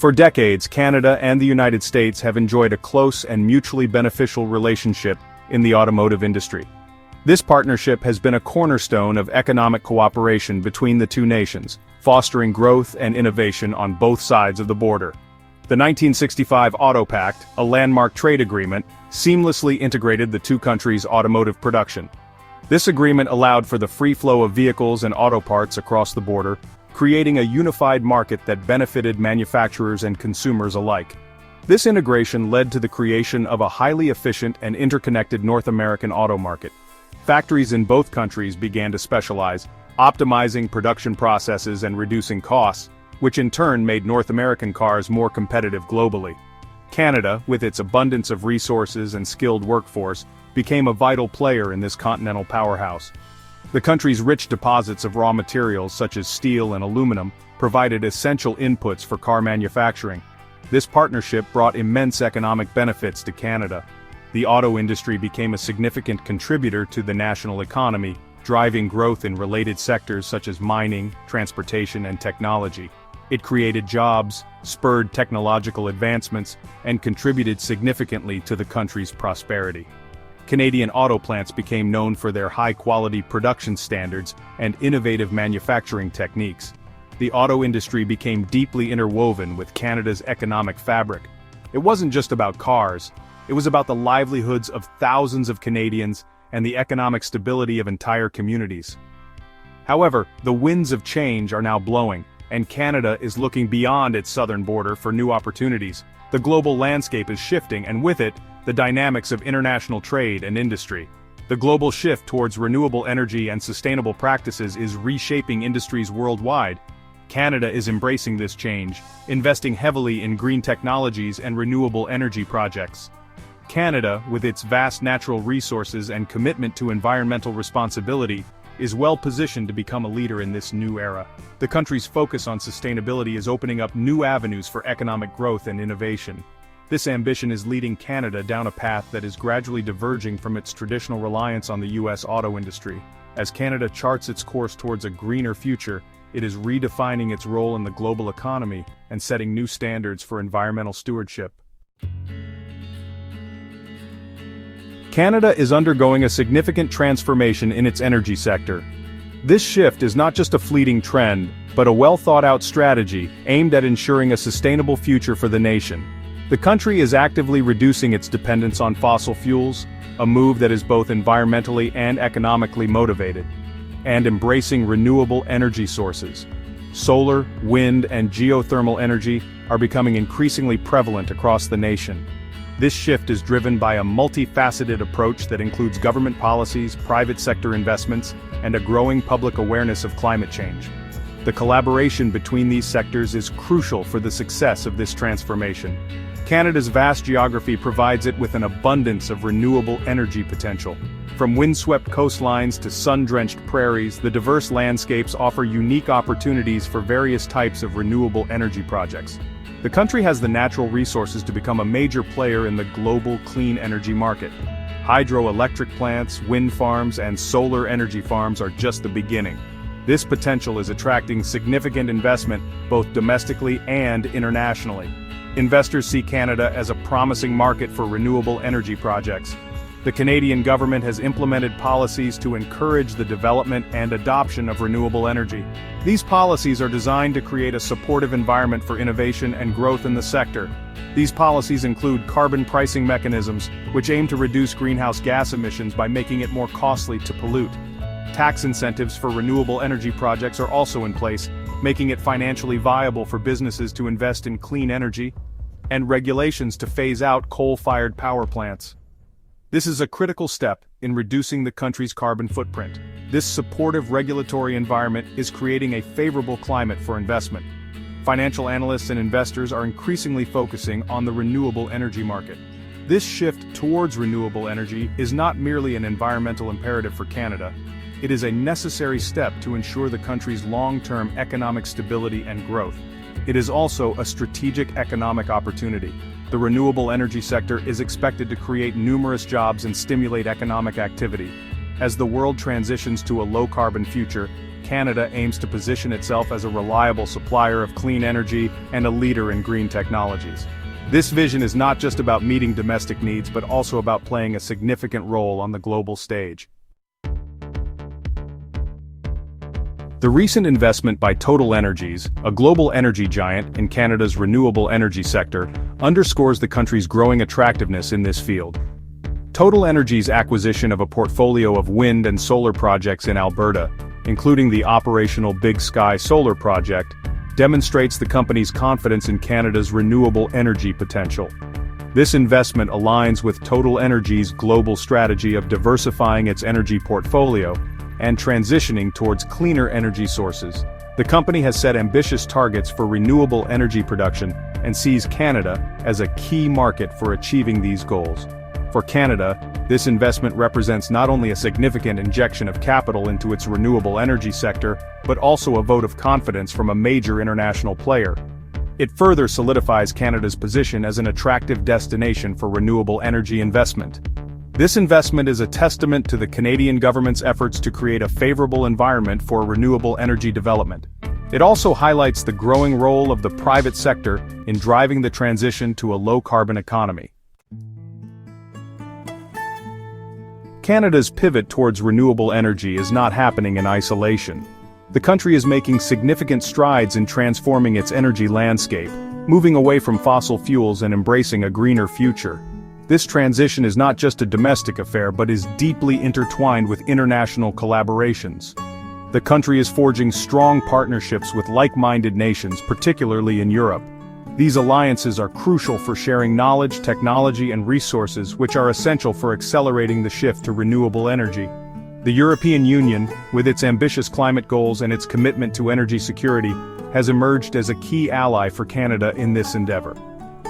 For decades, Canada and the United States have enjoyed a close and mutually beneficial relationship in the automotive industry. This partnership has been a cornerstone of economic cooperation between the two nations, fostering growth and innovation on both sides of the border. The 1965 Auto Pact, a landmark trade agreement, seamlessly integrated the two countries' automotive production. This agreement allowed for the free flow of vehicles and auto parts across the border, creating a unified market that benefited manufacturers and consumers alike. This integration led to the creation of a highly efficient and interconnected North American auto market. Factories in both countries began to specialize, optimizing production processes and reducing costs, which in turn made North American cars more competitive globally. Canada, with its abundance of resources and skilled workforce, became a vital player in this continental powerhouse. The country's rich deposits of raw materials such as steel and aluminum provided essential inputs for car manufacturing. This partnership brought immense economic benefits to Canada. The auto industry became a significant contributor to the national economy, driving growth in related sectors such as mining, transportation, and technology. It created jobs, spurred technological advancements, and contributed significantly to the country's prosperity. Canadian auto plants became known for their high-quality production standards and innovative manufacturing techniques. The auto industry became deeply interwoven with Canada's economic fabric. It wasn't just about cars, it was about the livelihoods of thousands of Canadians and the economic stability of entire communities. However, the winds of change are now blowing, and Canada is looking beyond its southern border for new opportunities. The global landscape is shifting, and with it, the dynamics of international trade and industry. The global shift towards renewable energy and sustainable practices is reshaping industries worldwide. Canada is embracing this change, investing heavily in green technologies and renewable energy projects. Canada, with its vast natural resources and commitment to environmental responsibility, is well positioned to become a leader in this new era. The country's focus on sustainability is opening up new avenues for economic growth and innovation. This ambition is leading Canada down a path that is gradually diverging from its traditional reliance on the U.S. auto industry. As Canada charts its course towards a greener future, it is redefining its role in the global economy and setting new standards for environmental stewardship. Canada is undergoing a significant transformation in its energy sector. This shift is not just a fleeting trend, but a well-thought-out strategy aimed at ensuring a sustainable future for the nation. The country is actively reducing its dependence on fossil fuels, a move that is both environmentally and economically motivated, and embracing renewable energy sources. Solar, wind, and geothermal energy are becoming increasingly prevalent across the nation. This shift is driven by a multifaceted approach that includes government policies, private sector investments, and a growing public awareness of climate change. The collaboration between these sectors is crucial for the success of this transformation. Canada's vast geography provides it with an abundance of renewable energy potential. From windswept coastlines to sun-drenched prairies, the diverse landscapes offer unique opportunities for various types of renewable energy projects. The country has the natural resources to become a major player in the global clean energy market. Hydroelectric plants, wind farms, and solar energy farms are just the beginning. This potential is attracting significant investment both domestically and internationally. Investors see Canada as a promising market for renewable energy projects. The Canadian government has implemented policies to encourage the development and adoption of renewable energy. These policies are designed to create a supportive environment for innovation and growth in the sector. These policies include carbon pricing mechanisms, which aim to reduce greenhouse gas emissions by making it more costly to pollute. Tax incentives for renewable energy projects are also in place, making it financially viable for businesses to invest in clean energy, and regulations to phase out coal-fired power plants. This is a critical step in reducing the country's carbon footprint. This supportive regulatory environment is creating a favorable climate for investment. Financial analysts and investors are increasingly focusing on the renewable energy market. This shift towards renewable energy is not merely an environmental imperative for Canada. It is a necessary step to ensure the country's long-term economic stability and growth. It is also a strategic economic opportunity. The renewable energy sector is expected to create numerous jobs and stimulate economic activity. As the world transitions to a low-carbon future, Canada aims to position itself as a reliable supplier of clean energy and a leader in green technologies. This vision is not just about meeting domestic needs but also about playing a significant role on the global stage. The recent investment by Total Energies, a global energy giant in Canada's renewable energy sector, underscores the country's growing attractiveness in this field. Total Energies' acquisition of a portfolio of wind and solar projects in Alberta, including the operational Big Sky Solar Project, demonstrates the company's confidence in Canada's renewable energy potential. This investment aligns with Total Energies' global strategy of diversifying its energy portfolio and transitioning towards cleaner energy sources. The company has set ambitious targets for renewable energy production and sees Canada as a key market for achieving these goals. For Canada, this investment represents not only a significant injection of capital into its renewable energy sector, but also a vote of confidence from a major international player. It further solidifies Canada's position as an attractive destination for renewable energy investment. This investment is a testament to the Canadian government's efforts to create a favorable environment for renewable energy development. It also highlights the growing role of the private sector in driving the transition to a low-carbon economy. Canada's pivot towards renewable energy is not happening in isolation. The country is making significant strides in transforming its energy landscape, moving away from fossil fuels and embracing a greener future. This transition is not just a domestic affair but is deeply intertwined with international collaborations. The country is forging strong partnerships with like-minded nations, particularly in Europe. These alliances are crucial for sharing knowledge, technology, and resources which are essential for accelerating the shift to renewable energy. The European Union, with its ambitious climate goals and its commitment to energy security, has emerged as a key ally for Canada in this endeavor.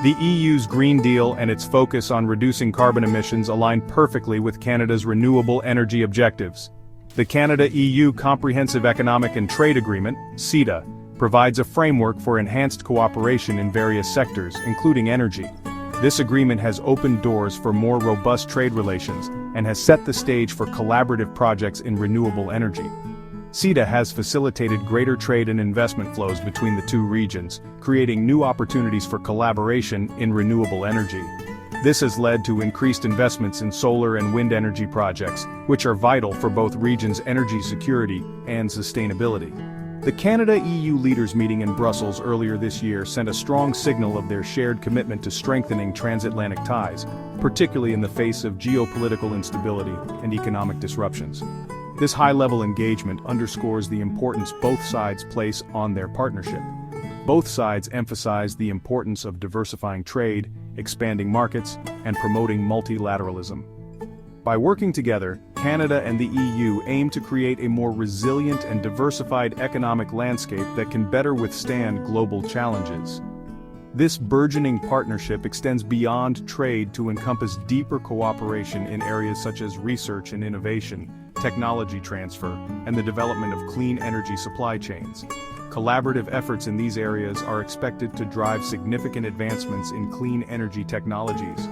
The EU's Green Deal and its focus on reducing carbon emissions align perfectly with Canada's renewable energy objectives. The Canada-EU Comprehensive Economic and Trade Agreement, CETA, provides a framework for enhanced cooperation in various sectors, including energy. This agreement has opened doors for more robust trade relations and has set the stage for collaborative projects in renewable energy. CETA has facilitated greater trade and investment flows between the two regions, creating new opportunities for collaboration in renewable energy. This has led to increased investments in solar and wind energy projects, which are vital for both regions' energy security and sustainability. The Canada-EU leaders meeting in Brussels earlier this year sent a strong signal of their shared commitment to strengthening transatlantic ties, particularly in the face of geopolitical instability and economic disruptions. This high-level engagement underscores the importance both sides place on their partnership. Both sides emphasize the importance of diversifying trade, expanding markets, and promoting multilateralism. By working together, Canada and the EU aim to create a more resilient and diversified economic landscape that can better withstand global challenges. This burgeoning partnership extends beyond trade to encompass deeper cooperation in areas such as research and innovation, technology transfer, and the development of clean energy supply chains. Collaborative efforts in these areas are expected to drive significant advancements in clean energy technologies.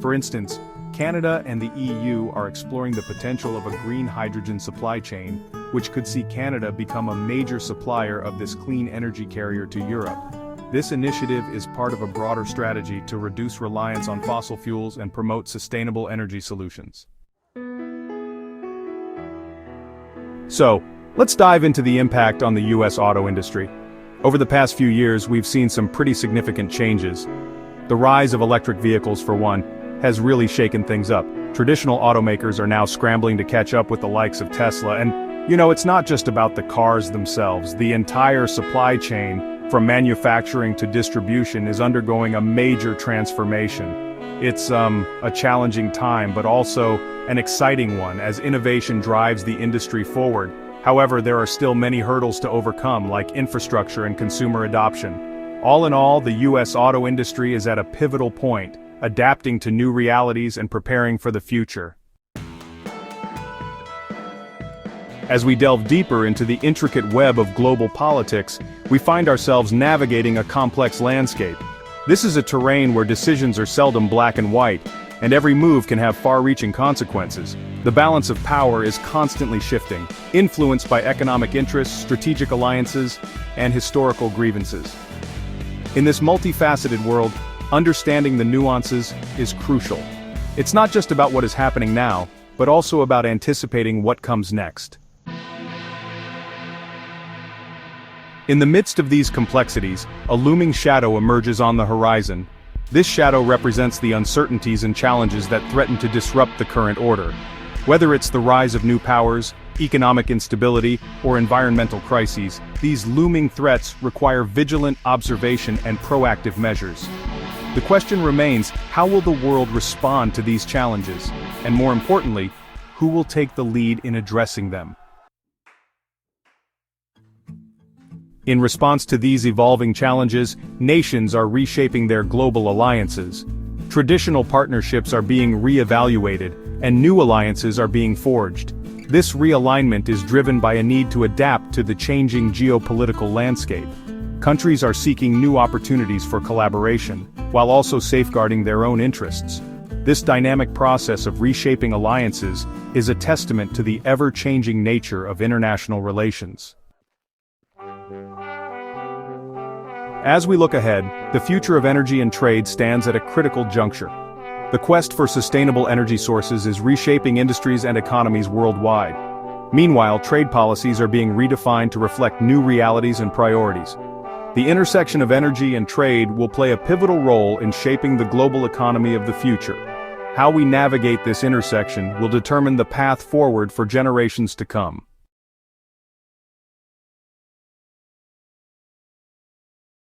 For instance, Canada and the EU are exploring the potential of a green hydrogen supply chain, which could see Canada become a major supplier of this clean energy carrier to Europe. This initiative is part of a broader strategy to reduce reliance on fossil fuels and promote sustainable energy solutions. So, let's dive into the impact on the US auto industry. Over the past few years, we've seen some pretty significant changes. The rise of electric vehicles, for one, has really shaken things up. Traditional automakers are now scrambling to catch up with the likes of Tesla, and, it's not just about the cars themselves. The entire supply chain, from manufacturing to distribution, is undergoing a major transformation. It's a challenging time, but also an exciting one as innovation drives the industry forward. However, there are still many hurdles to overcome, like infrastructure and consumer adoption. All in all, the US auto industry is at a pivotal point, adapting to new realities and preparing for the future. As we delve deeper into the intricate web of global politics, we find ourselves navigating a complex landscape. This is a terrain where decisions are seldom black and white, and every move can have far-reaching consequences. The balance of power is constantly shifting, influenced by economic interests, strategic alliances, and historical grievances. In this multifaceted world, understanding the nuances is crucial. It's not just about what is happening now, but also about anticipating what comes next. In the midst of these complexities, a looming shadow emerges on the horizon. This shadow represents the uncertainties and challenges that threaten to disrupt the current order. Whether it's the rise of new powers, economic instability, or environmental crises, these looming threats require vigilant observation and proactive measures. The question remains, how will the world respond to these challenges? And more importantly, who will take the lead in addressing them? In response to these evolving challenges, nations are reshaping their global alliances. Traditional partnerships are being re-evaluated, and new alliances are being forged. This realignment is driven by a need to adapt to the changing geopolitical landscape. Countries are seeking new opportunities for collaboration, while also safeguarding their own interests. This dynamic process of reshaping alliances is a testament to the ever-changing nature of international relations. As we look ahead, the future of energy and trade stands at a critical juncture. The quest for sustainable energy sources is reshaping industries and economies worldwide. Meanwhile, trade policies are being redefined to reflect new realities and priorities. The intersection of energy and trade will play a pivotal role in shaping the global economy of the future. How we navigate this intersection will determine the path forward for generations to come.